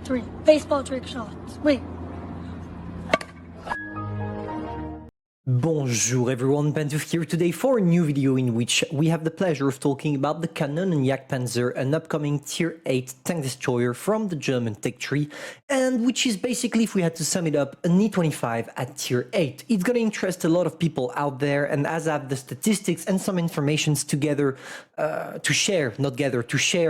3. Baseball trick shots. Wait. Bonjour everyone, Pantoufleee here today for a new video in which we have the pleasure of talking about the Kanonen Jagdpanzer, an upcoming Tier 8 tank destroyer from the German tech tree, and which is basically, if we had to sum it up, an E25 at Tier 8. It's going to interest a lot of people out there, and as I have the statistics and some informations together to share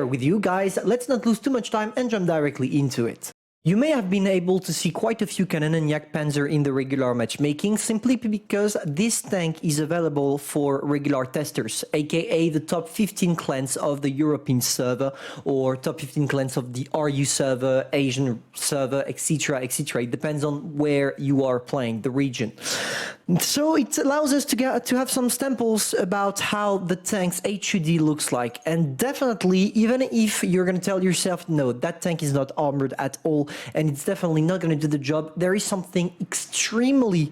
with you guys, let's not lose too much time and jump directly into it. You may have been able to see quite a few Kanonen Jagdpanzer in the regular matchmaking simply because this tank is available for regular testers, aka the top 15 clans of the European server or top 15 clans of the RU server, Asian server, etc, etc. It depends on where you are playing, the region. So it allows us to have some samples about how the tank's HUD looks like, and definitely, even if you're going to tell yourself, no, that tank is not armored at all, and it's definitely not going to do the job, there is something extremely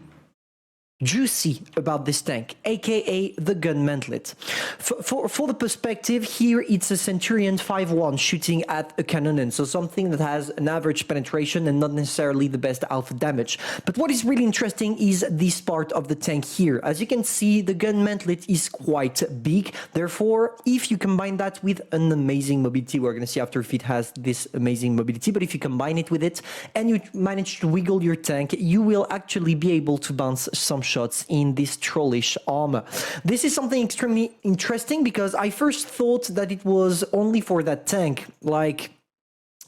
juicy about this tank, aka the gun mantlet. For the perspective, here it's a Centurion 5-1 shooting at a Kanonen, so something that has an average penetration and not necessarily the best alpha damage. But what is really interesting is this part of the tank here. As you can see, the gun mantlet is quite big. Therefore, if you combine that with an amazing mobility, we're going to see after if it has this amazing mobility, but if you combine it with it and you manage to wiggle your tank, you will actually be able to bounce some shots in this trollish armor. This is something extremely interesting because I first thought that it was only for that tank, like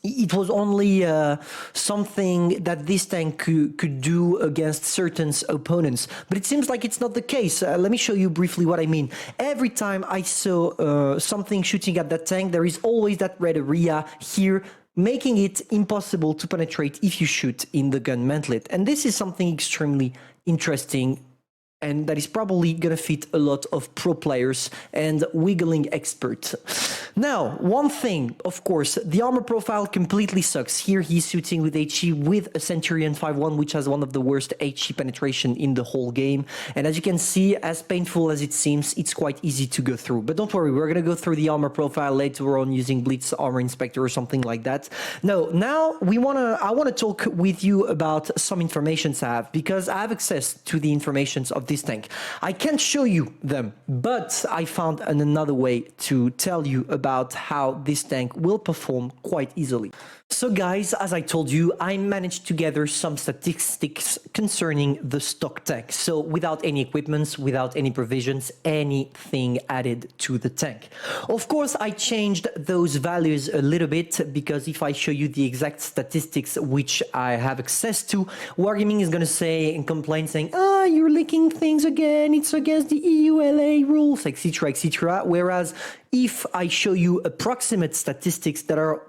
it was only something that this tank could do against certain opponents, but it seems like it's not the case. Let me show you briefly what I mean. Every time I saw something shooting at that tank, there is always that red area here, making it impossible to penetrate if you shoot in the gun mantlet. And this is something extremely interesting, and that is probably going to fit a lot of pro players and wiggling experts. Now, one thing, of course, the armor profile completely sucks. Here he's shooting with HE with a Centurion 5-1, which has one of the worst HE penetration in the whole game. And as you can see, as painful as it seems, it's quite easy to go through. But don't worry, we're going to go through the armor profile later on using Blitz Armor Inspector or something like that. No, now I want to talk with you about some informations I have, because I have access to the informations of this tank. I can't show you them, but I found another way to tell you about how this tank will perform quite easily. So guys, as I told you, I managed to gather some statistics concerning the stock tank. So without any equipments, without any provisions, anything added to the tank. Of course, I changed those values a little bit, because if I show you the exact statistics which I have access to, Wargaming is going to say and complain saying, you're leaking things again, it's against the EULA rules, etc, etc. Whereas if I show you approximate statistics that are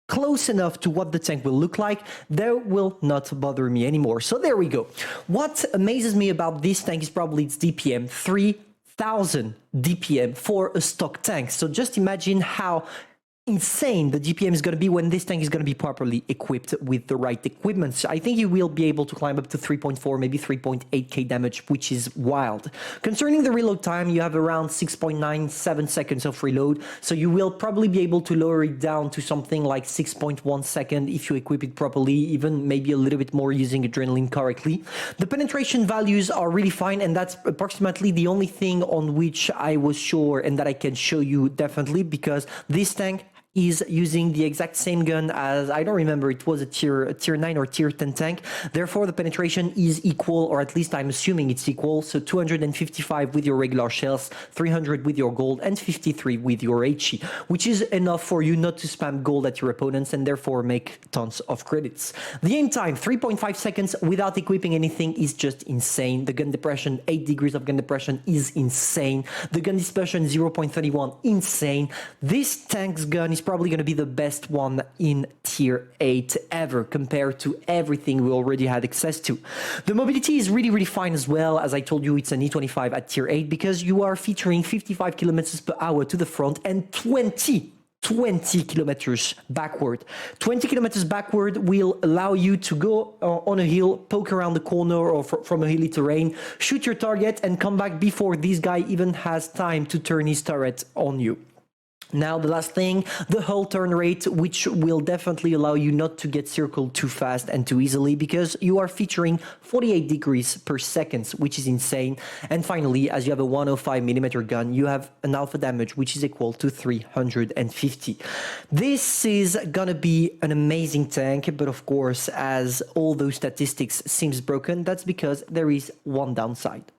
close enough to what the tank will look like, that will not bother me anymore. So there we go. What amazes me about this tank is probably its DPM, 3000 DPM for a stock tank. So just imagine how insane the DPM is going to be when this tank is going to be properly equipped with the right equipment. So I think you will be able to climb up to 3.4, maybe 3.8k damage, which is wild. Concerning the reload time, you have around 6.97 seconds of reload, so you will probably be able to lower it down to something like 6.1 second if you equip it properly, even maybe a little bit more using adrenaline correctly. The penetration values are really fine, and that's approximately the only thing on which I was sure and that I can show you definitely, because this tank is using the exact same gun as, I don't remember, it was a tier 9 or tier 10 tank. Therefore, the penetration is equal, or at least I'm assuming it's equal. So 255 with your regular shells, 300 with your gold, and 53 with your HE, which is enough for you not to spam gold at your opponents and therefore make tons of credits. The aim time, 3.5 seconds without equipping anything, is just insane. The gun depression, 8 degrees of gun depression, is insane. The gun dispersion, 0.31, insane. This tank's gun is probably going to be the best one in tier 8 ever compared to everything we already had access to. The mobility is really, really fine as well. As I told you, it's an E25 at tier 8 because you are featuring 55 kilometers per hour to the front and 20 kilometers backward. 20 kilometers backward will allow you to go on a hill, poke around the corner or from a hilly terrain, shoot your target and come back before this guy even has time to turn his turret on you. Now, the last thing, the hull turn rate, which will definitely allow you not to get circled too fast and too easily because you are featuring 48 degrees per second, which is insane. And finally, as you have a 105mm gun, you have an alpha damage, which is equal to 350. This is gonna be an amazing tank, but of course, as all those statistics seems broken, that's because there is one downside.